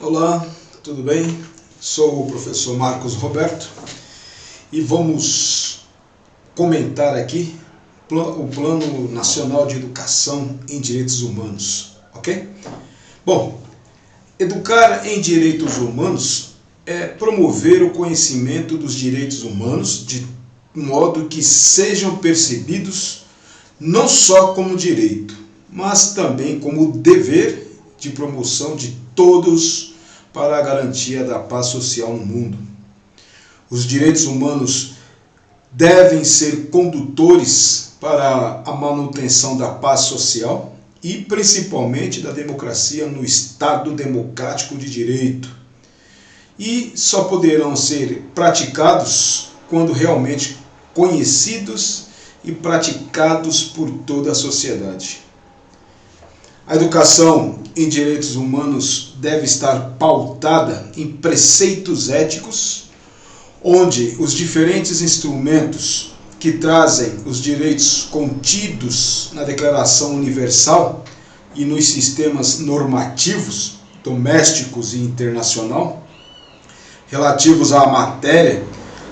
Olá, tudo bem? Sou o professor Marcos Roberto e vamos comentar aqui o Plano Nacional de Educação em Direitos Humanos, ok? Bom, educar em direitos humanos é promover o conhecimento dos direitos humanos de modo que sejam percebidos não só como direito, mas também como dever de promoção de todos para a garantia da paz social no mundo. Os direitos humanos devem ser condutores para a manutenção da paz social e principalmente da democracia no Estado democrático de direito. E só poderão ser praticados quando realmente conhecidos e praticados por toda a sociedade. A educação em direitos humanos deve estar pautada em preceitos éticos, onde os diferentes instrumentos que trazem os direitos contidos na Declaração Universal e nos sistemas normativos, domésticos e internacional, relativos à matéria,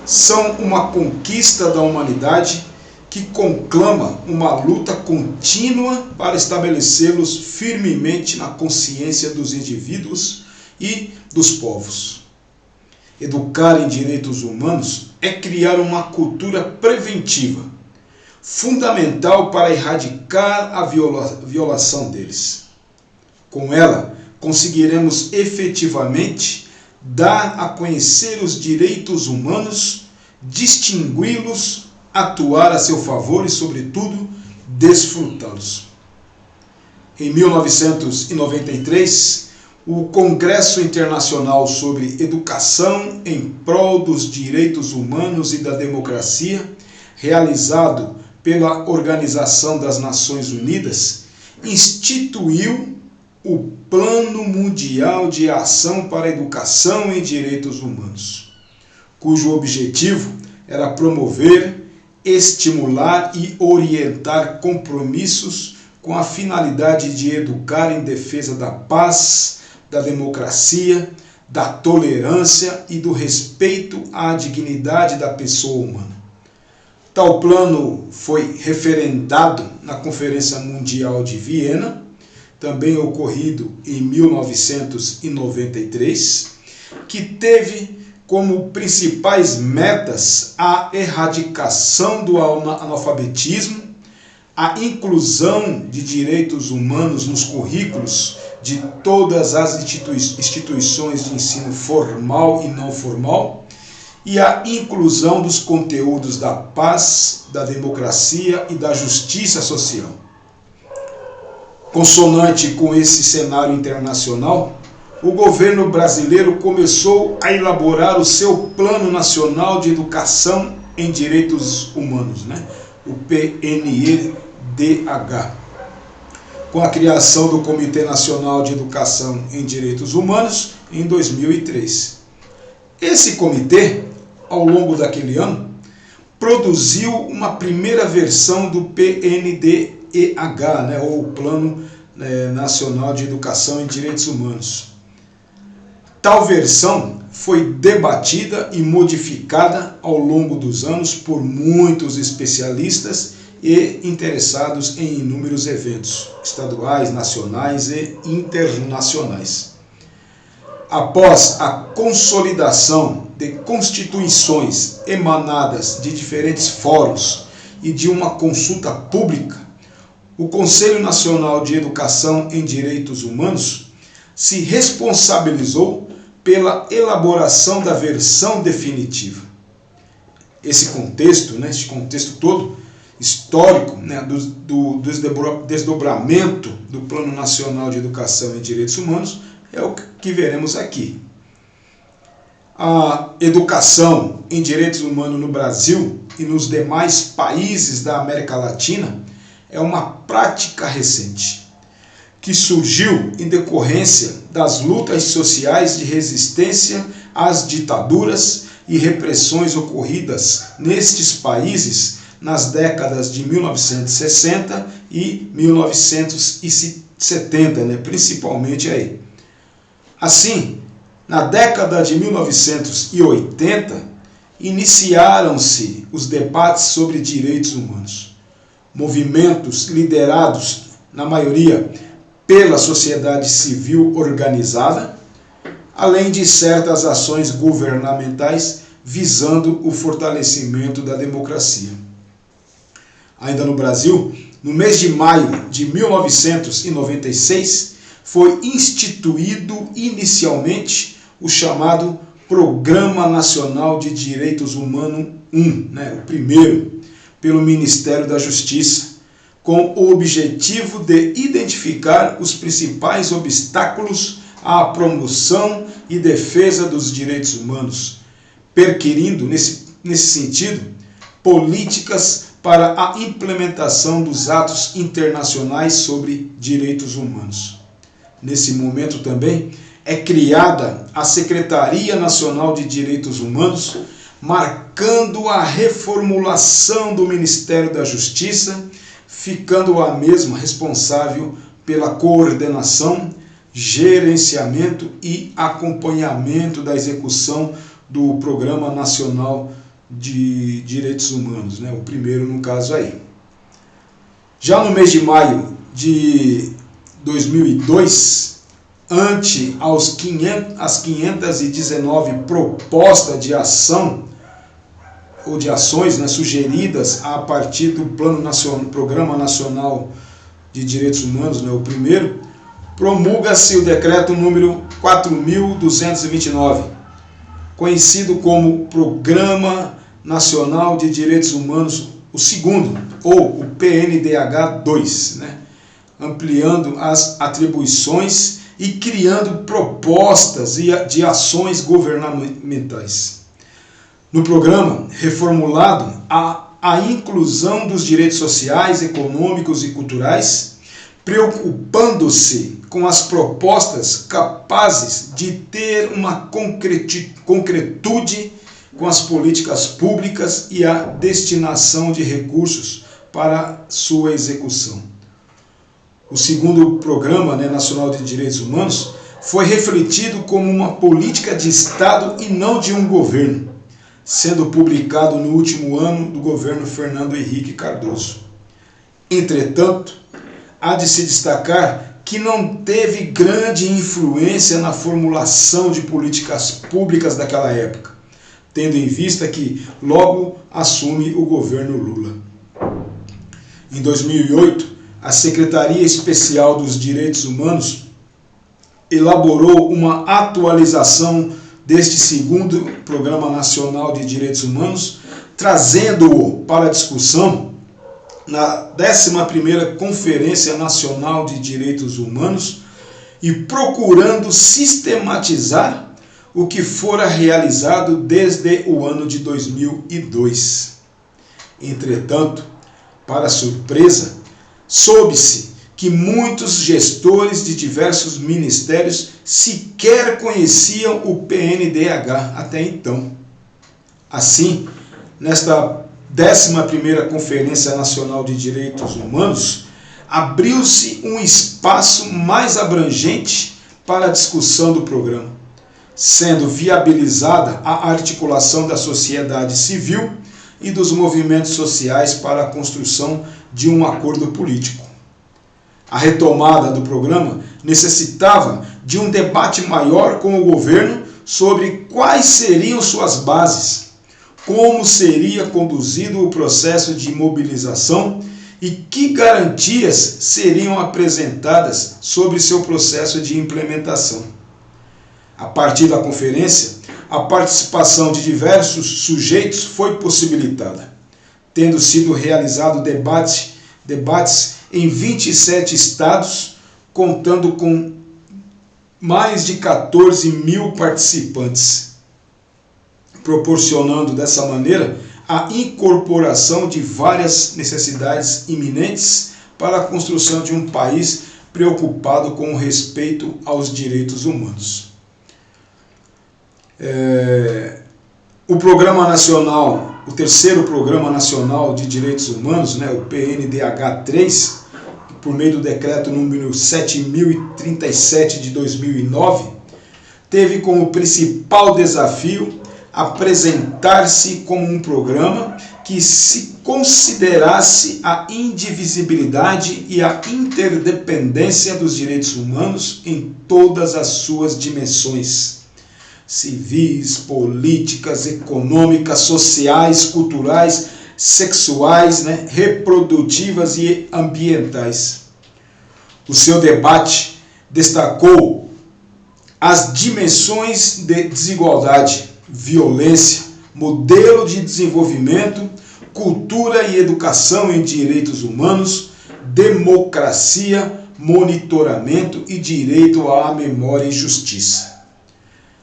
são uma conquista da humanidade que conclama uma luta contínua para estabelecê-los firmemente na consciência dos indivíduos e dos povos. Educar em direitos humanos é criar uma cultura preventiva, fundamental para erradicar a violação deles. Com ela, conseguiremos efetivamente dar a conhecer os direitos humanos, distingui-los, atuar a seu favor e, sobretudo, desfrutá-los. Em 1993, o Congresso Internacional sobre Educação em Prol dos Direitos Humanos e da Democracia, realizado pela Organização das Nações Unidas, instituiu o Plano Mundial de Ação para a Educação em Direitos Humanos, cujo objetivo era promover, estimular e orientar compromissos com a finalidade de educar em defesa da paz, da democracia, da tolerância e do respeito à dignidade da pessoa humana. Tal plano foi referendado na Conferência Mundial de Viena, também ocorrido em 1993, que teve como principais metas a erradicação do analfabetismo, a inclusão de direitos humanos nos currículos de todas as instituições de ensino formal e não formal, e a inclusão dos conteúdos da paz, da democracia e da justiça social. Consonante com esse cenário internacional, o governo brasileiro começou a elaborar o seu Plano Nacional de Educação em Direitos Humanos, o PNEDH, com a criação do Comitê Nacional de Educação em Direitos Humanos em 2003. Esse comitê, ao longo daquele ano, produziu uma primeira versão do PNDEH, ou Plano Nacional de Educação em Direitos Humanos. Tal versão foi debatida e modificada ao longo dos anos por muitos especialistas e interessados em inúmeros eventos estaduais, nacionais e internacionais. Após a consolidação de constituições emanadas de diferentes fóruns e de uma consulta pública, o Conselho Nacional de Educação em Direitos Humanos se responsabilizou pela elaboração da versão definitiva. Esse contexto todo histórico, do desdobramento do Plano Nacional de Educação em Direitos Humanos é o que veremos aqui. A educação em direitos humanos no Brasil e nos demais países da América Latina é uma prática recente, que surgiu em decorrência das lutas sociais de resistência às ditaduras e repressões ocorridas nestes países nas décadas de 1960 e 1970, principalmente aí. Assim, na década de 1980, iniciaram-se os debates sobre direitos humanos. Movimentos liderados, na maioria, pela sociedade civil organizada, além de certas ações governamentais visando o fortalecimento da democracia. Ainda no Brasil, no mês de maio de 1996, foi instituído inicialmente o chamado Programa Nacional de Direitos Humanos I, o primeiro, pelo Ministério da Justiça, com o objetivo de identificar os principais obstáculos à promoção e defesa dos direitos humanos, perquirindo, nesse sentido, políticas para a implementação dos atos internacionais sobre direitos humanos. Nesse momento também é criada a Secretaria Nacional de Direitos Humanos, marcando a reformulação do Ministério da Justiça, ficando a mesma responsável pela coordenação, gerenciamento e acompanhamento da execução do Programa Nacional de Direitos Humanos, o primeiro no caso aí. Já no mês de maio de 2002, ante as 519 propostas de ação ou de ações sugeridas a partir do Programa Nacional de Direitos Humanos, o primeiro, promulga-se o decreto número 4.229, conhecido como Programa Nacional de Direitos Humanos, o segundo, ou o PNDH-2, ampliando as atribuições e criando propostas de ações governamentais. No programa reformulado, a inclusão dos direitos sociais, econômicos e culturais, preocupando-se com as propostas capazes de ter uma concretude com as políticas públicas e a destinação de recursos para sua execução. O segundo Programa Nacional de Direitos Humanos foi refletido como uma política de Estado e não de um governo, sendo publicado no último ano do governo Fernando Henrique Cardoso. Entretanto, há de se destacar que não teve grande influência na formulação de políticas públicas daquela época, tendo em vista que logo assume o governo Lula. Em 2008, a Secretaria Especial dos Direitos Humanos elaborou uma atualização deste segundo Programa Nacional de Direitos Humanos, trazendo-o para discussão na 11ª Conferência Nacional de Direitos Humanos e procurando sistematizar o que fora realizado desde o ano de 2002. Entretanto, para surpresa, soube-se que muitos gestores de diversos ministérios sequer conheciam o PNDH até então. Assim, nesta 11ª Conferência Nacional de Direitos Humanos, abriu-se um espaço mais abrangente para a discussão do programa, sendo viabilizada a articulação da sociedade civil e dos movimentos sociais para a construção de um acordo político. A retomada do programa necessitava de um debate maior com o governo sobre quais seriam suas bases, como seria conduzido o processo de mobilização e que garantias seriam apresentadas sobre seu processo de implementação. A partir da conferência, a participação de diversos sujeitos foi possibilitada, tendo sido realizado debates em 27 estados, contando com mais de 14 mil participantes, proporcionando dessa maneira a incorporação de várias necessidades iminentes para a construção de um país preocupado com o respeito aos direitos humanos. O Programa Nacional, o terceiro Programa Nacional de Direitos Humanos, o PNDH-3, por meio do decreto número 7.037 de 2009, teve como principal desafio apresentar-se como um programa que se considerasse a indivisibilidade e a interdependência dos direitos humanos em todas as suas dimensões: civis, políticas, econômicas, sociais, culturais, sexuais, reprodutivas e ambientais. O seu debate destacou as dimensões de desigualdade, violência, modelo de desenvolvimento, cultura e educação em direitos humanos, democracia, monitoramento e direito à memória e justiça.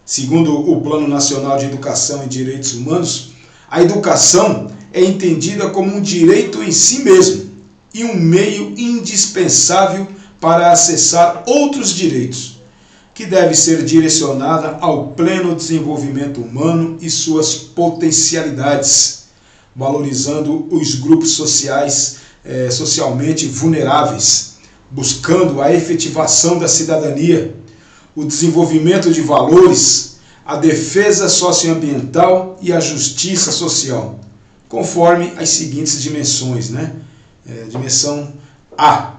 Segundo o Plano Nacional de Educação e Direitos Humanos, a educação é entendida como um direito em si mesmo e um meio indispensável para acessar outros direitos, que deve ser direcionada ao pleno desenvolvimento humano e suas potencialidades, valorizando os grupos sociais socialmente vulneráveis, buscando a efetivação da cidadania, o desenvolvimento de valores, a defesa socioambiental e a justiça social, conforme as seguintes dimensões, Dimensão A: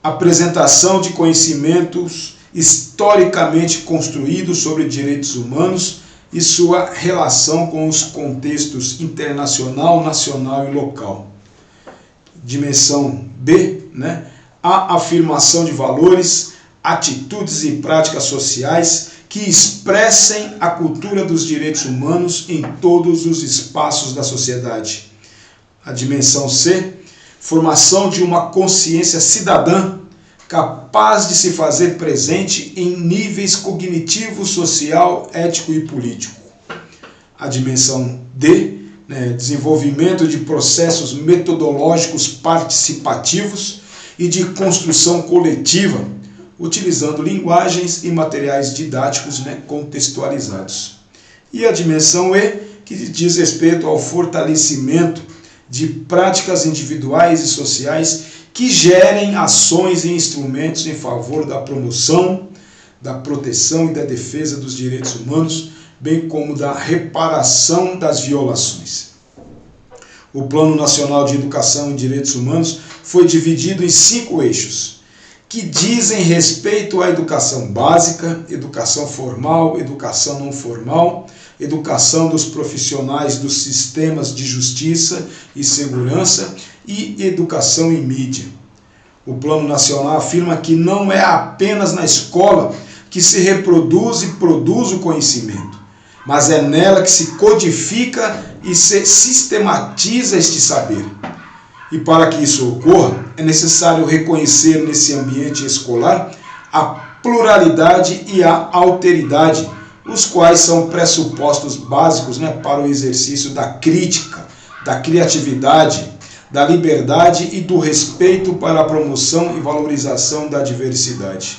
apresentação de conhecimentos historicamente construídos sobre direitos humanos e sua relação com os contextos internacional, nacional e local. Dimensão B, a afirmação de valores, atitudes e práticas sociais que expressem a cultura dos direitos humanos em todos os espaços da sociedade. A dimensão C: formação de uma consciência cidadã capaz de se fazer presente em níveis cognitivo, social, ético e político. A dimensão D: desenvolvimento de processos metodológicos participativos e de construção coletiva, utilizando linguagens e materiais didáticos contextualizados. E a dimensão E, que diz respeito ao fortalecimento de práticas individuais e sociais que gerem ações e instrumentos em favor da promoção, da proteção e da defesa dos direitos humanos, bem como da reparação das violações. O Plano Nacional de Educação e Direitos Humanos foi dividido em 5 eixos, que dizem respeito à educação básica, educação formal, educação não formal, educação dos profissionais dos sistemas de justiça e segurança e educação em mídia. O Plano Nacional afirma que não é apenas na escola que se reproduz e produz o conhecimento, mas é nela que se codifica e se sistematiza este saber. E para que isso ocorra, é necessário reconhecer nesse ambiente escolar a pluralidade e a alteridade, os quais são pressupostos básicos para o exercício da crítica, da criatividade, da liberdade e do respeito para a promoção e valorização da diversidade.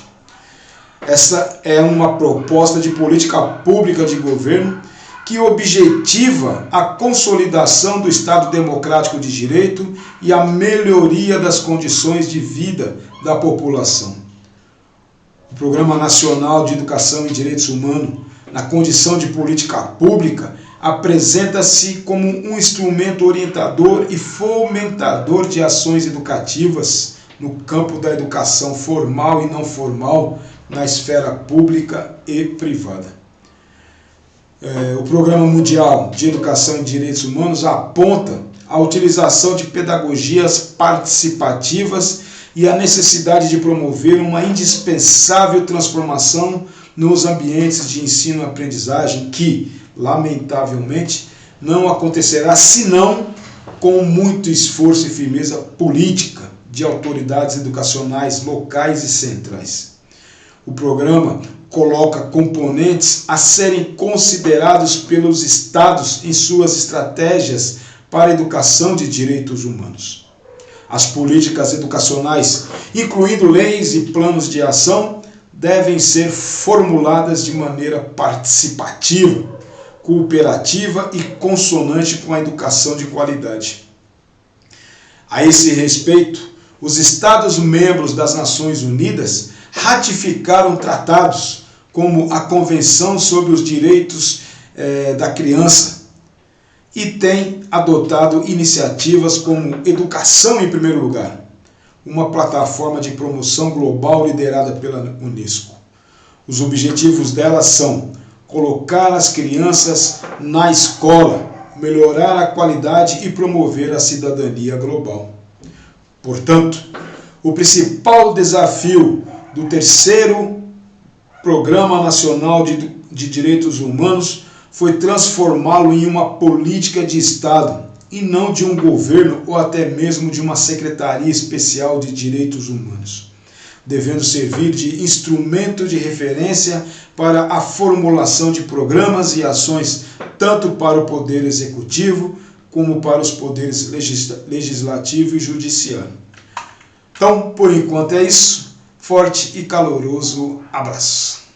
Essa é uma proposta de política pública de governo que objetiva a consolidação do Estado democrático de direito e a melhoria das condições de vida da população. O Programa Nacional de Educação e Direitos Humanos, na condição de política pública, apresenta-se como um instrumento orientador e fomentador de ações educativas no campo da educação formal e não formal, na esfera pública e privada. O Programa Mundial de Educação e Direitos Humanos aponta a utilização de pedagogias participativas e a necessidade de promover uma indispensável transformação nos ambientes de ensino e aprendizagem que, lamentavelmente, não acontecerá senão com muito esforço e firmeza política de autoridades educacionais locais e centrais. O programa coloca componentes a serem considerados pelos estados em suas estratégias para a educação de direitos humanos. As políticas educacionais, incluindo leis e planos de ação, devem ser formuladas de maneira participativa, cooperativa e consonante com a educação de qualidade. A esse respeito, os Estados-membros das Nações Unidas ratificaram tratados como a Convenção sobre os Direitos da Criança, e tem adotado iniciativas como Educação em Primeiro Lugar, uma plataforma de promoção global liderada pela Unesco. Os objetivos dela são colocar as crianças na escola, melhorar a qualidade e promover a cidadania global. Portanto, o principal desafio do terceiro Programa Nacional de Direitos Humanos foi transformá-lo em uma política de Estado e não de um governo ou até mesmo de uma Secretaria Especial de Direitos Humanos, devendo servir de instrumento de referência para a formulação de programas e ações tanto para o Poder Executivo como para os poderes legislativo e judiciário. Então, por enquanto é isso. Forte e caloroso abraço.